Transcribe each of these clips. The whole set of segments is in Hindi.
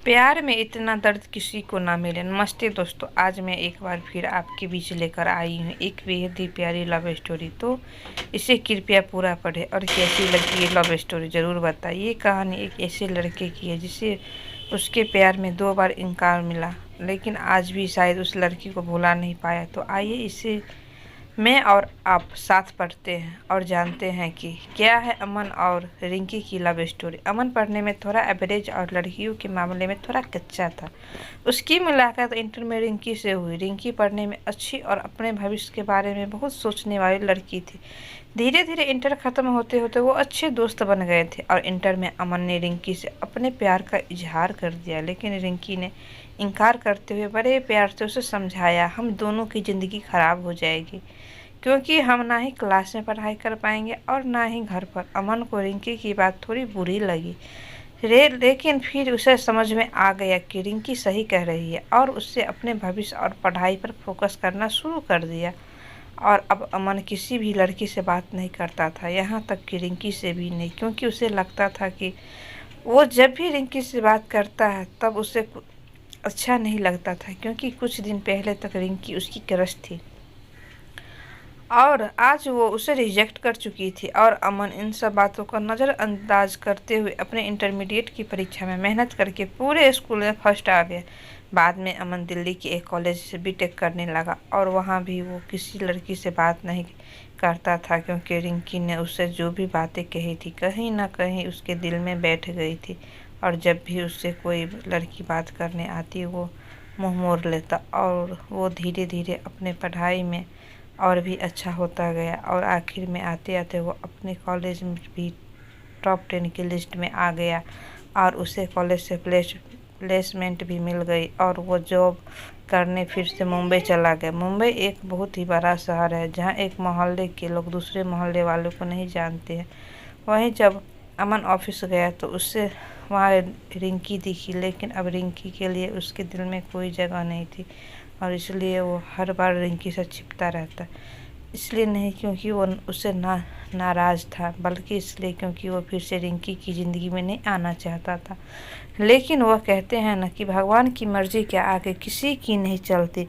प्यार में इतना दर्द किसी को ना मिले। नमस्ते दोस्तों, आज मैं एक बार फिर आपके बीच लेकर आई हूँ एक बेहद ही प्यारी लव स्टोरी। तो इसे कृपया पूरा पढ़ें और कैसी लगी ये लव स्टोरी ज़रूर बताइए। ये कहानी एक ऐसे लड़के की है जिसे उसके प्यार में 2 बार इनकार मिला, लेकिन आज भी शायद उस लड़की को भुला नहीं पाया। तो आइए इसे मैं और आप साथ पढ़ते हैं और जानते हैं कि क्या है अमन और रिंकी की लव स्टोरी। अमन पढ़ने में थोड़ा एवरेज और लड़कियों के मामले में थोड़ा कच्चा था। उसकी मुलाकात इंटर में रिंकी से हुई। रिंकी पढ़ने में अच्छी और अपने भविष्य के बारे में बहुत सोचने वाली लड़की थी। धीरे धीरे इंटर ख़त्म होते होते वो अच्छे दोस्त बन गए थे और इंटर में अमन ने रिंकी से अपने प्यार का इजहार कर दिया, लेकिन रिंकी ने इनकार करते हुए बड़े प्यार से उसे समझाया, हम दोनों की ज़िंदगी खराब हो जाएगी क्योंकि हम ना ही क्लास में पढ़ाई कर पाएंगे और ना ही घर पर। अमन को रिंकी की बात थोड़ी बुरी लगी लेकिन फिर उसे समझ में आ गया कि रिंकी सही कह रही है और उससे अपने भविष्य और पढ़ाई पर फोकस करना शुरू कर दिया। और अब अमन किसी भी लड़की से बात नहीं करता था, यहाँ तक कि रिंकी से भी नहीं, क्योंकि उसे लगता था कि वो जब भी रिंकी से बात करता है तब उसे अच्छा नहीं लगता था, क्योंकि कुछ दिन पहले तक रिंकी उसकी क्रश थी और आज वो उसे रिजेक्ट कर चुकी थी। और अमन इन सब बातों का नज़रअंदाज करते हुए अपने इंटरमीडिएट की परीक्षा में मेहनत करके पूरे स्कूल में फर्स्ट आ गया। बाद में अमन दिल्ली के एक कॉलेज से बीटेक करने लगा और वहाँ भी वो किसी लड़की से बात नहीं करता था, क्योंकि रिंकी ने उसे जो भी बातें कही थी कहीं ना कहीं उसके दिल में बैठ गई थी। और जब भी उससे कोई लड़की बात करने आती वो मुँह मोड़ लेता और वो धीरे धीरे अपने पढ़ाई में और भी अच्छा होता गया और आखिर में आते आते वो अपने कॉलेज में भी टॉप 10 की लिस्ट में आ गया और उसे कॉलेज से प्लेसमेंट भी मिल गई और वो जॉब करने फिर से मुंबई चला गया। मुंबई एक बहुत ही बड़ा शहर है जहाँ एक मोहल्ले के लोग दूसरे मोहल्ले वालों को नहीं जानते हैं। वहीं जब अमन ऑफिस गया तो उससे वहाँ रिंकी दिखी, लेकिन अब रिंकी के लिए उसके दिल में कोई जगह नहीं थी और इसलिए वो हर बार रिंकी से छिपता रहता। इसलिए नहीं क्योंकि वो उससे नाराज़ था, बल्कि इसलिए क्योंकि वो फिर से रिंकी की ज़िंदगी में नहीं आना चाहता था। लेकिन वह कहते हैं ना कि भगवान की मर्ज़ी के आगे किसी की नहीं चलती।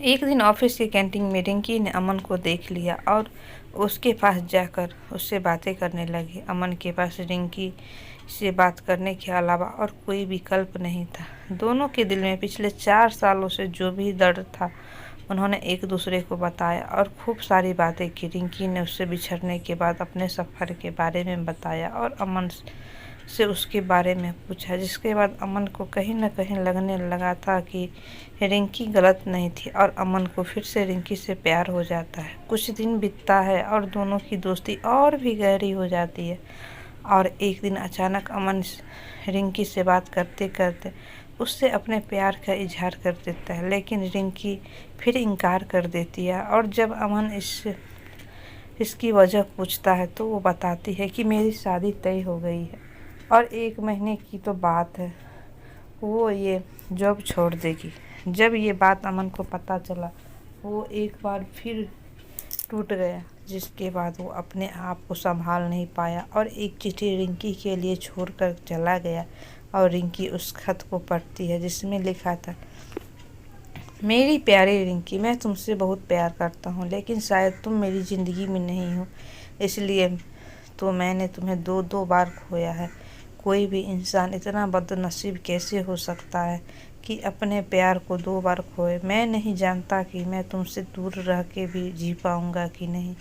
एक दिन ऑफिस की कैंटीन में रिंकी ने अमन को देख लिया और उसके पास जाकर उससे बातें करने लगी। अमन के पास रिंकी से बात करने के अलावा और कोई विकल्प नहीं था। दोनों के दिल में पिछले 4 सालों से जो भी दर्द था उन्होंने एक दूसरे को बताया और खूब सारी बातें की। रिंकी ने उससे बिछड़ने के बाद अपने सफ़र के बारे में बताया और अमन से उसके बारे में पूछा, जिसके बाद अमन को कहीं न कहीं लगने लगा था कि रिंकी गलत नहीं थी और अमन को फिर से रिंकी से प्यार हो जाता है। कुछ दिन बीतता है और दोनों की दोस्ती और भी गहरी हो जाती है और एक दिन अचानक अमन रिंकी से बात करते करते उससे अपने प्यार का इजहार कर देता है, लेकिन रिंकी फिर इनकार कर देती है। और जब अमन इसकी वजह पूछता है तो वो बताती है कि मेरी शादी तय हो गई है और 1 महीने की तो बात है वो ये जॉब छोड़ देगी। जब ये बात अमन को पता चला वो एक बार फिर टूट गया, जिसके बाद वो अपने आप को संभाल नहीं पाया और एक चिट्ठी रिंकी के लिए छोड़कर चला गया। और रिंकी उस खत को पढ़ती है जिसमें लिखा था, मेरी प्यारी रिंकी, मैं तुमसे बहुत प्यार करता हूँ, लेकिन शायद तुम मेरी ज़िंदगी में नहीं हो, इसलिए तो मैंने तुम्हें 2 बार खोया है। कोई भी इंसान इतना बदनसीब कैसे हो सकता है कि अपने प्यार को 2 बार खोए। मैं नहीं जानता कि मैं तुमसे दूर रह के भी जी पाऊँगा कि नहीं,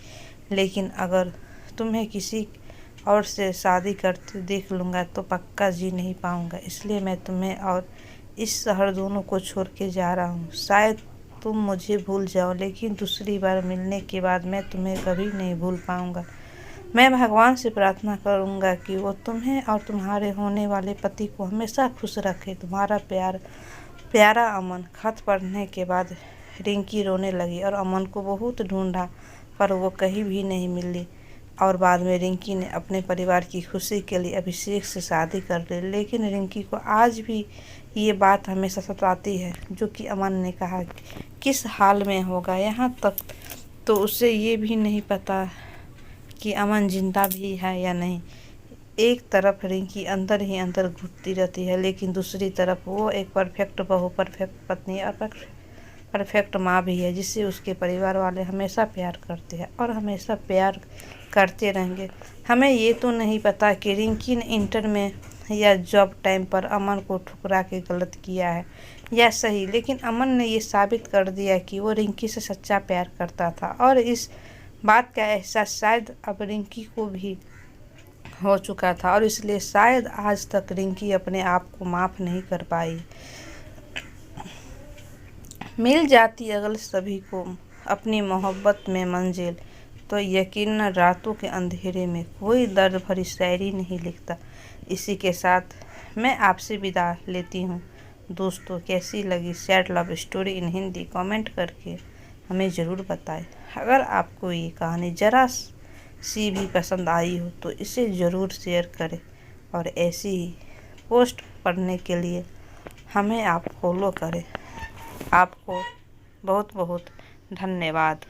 लेकिन अगर तुम्हें किसी और से शादी करते देख लूँगा तो पक्का जी नहीं पाऊँगा। इसलिए मैं तुम्हें और इस शहर दोनों को छोड़ के जा रहा हूँ। शायद तुम मुझे भूल जाओ, लेकिन दूसरी बार मिलने के बाद मैं तुम्हें कभी नहीं भूल पाऊँगा। मैं भगवान से प्रार्थना करूँगा कि वो तुम्हें और तुम्हारे होने वाले पति को हमेशा खुश रखे। तुम्हारा प्यारा अमन। खत पढ़ने के बाद रिंकी रोने लगी और अमन को बहुत ढूंढा पर वो कहीं भी नहीं मिली। और बाद में रिंकी ने अपने परिवार की खुशी के लिए अभिषेक से शादी कर ली, लेकिन रिंकी को आज भी ये बात हमेशा सताती है जो कि अमन ने कहा किस हाल में होगा। यहाँ तक तो उसे ये भी नहीं पता कि अमन जिंदा भी है या नहीं। एक तरफ रिंकी अंदर ही अंदर घुटती रहती है, लेकिन दूसरी तरफ वो एक परफेक्ट बहू, परफेक्ट पत्नी और परफेक्ट माँ भी है, जिससे उसके परिवार वाले हमेशा प्यार करते हैं और हमेशा प्यार करते रहेंगे। हमें ये तो नहीं पता कि रिंकी ने इंटर में या जॉब टाइम पर अमन को ठुकरा के गलत किया है या सही, लेकिन अमन ने ये साबित कर दिया कि वो रिंकी से सच्चा प्यार करता था और इस बात का एहसास शायद अब रिंकी को भी हो चुका था और इसलिए शायद आज तक रिंकी अपने आप को माफ़ नहीं कर पाई। मिल जाती अगर सभी को अपनी मोहब्बत में मंजिल, तो यकीनन रातों के अंधेरे में कोई दर्द भरी शायरी नहीं लिखता। इसी के साथ मैं आपसे विदा लेती हूँ। दोस्तों, कैसी लगी sad love story in Hindi comment करके हमें ज़रूर बताएं। अगर आपको ये कहानी ज़रा सी भी पसंद आई हो तो इसे ज़रूर शेयर करें और ऐसी ही पोस्ट पढ़ने के लिए हमें आप फॉलो करें। आपको बहुत बहुत धन्यवाद।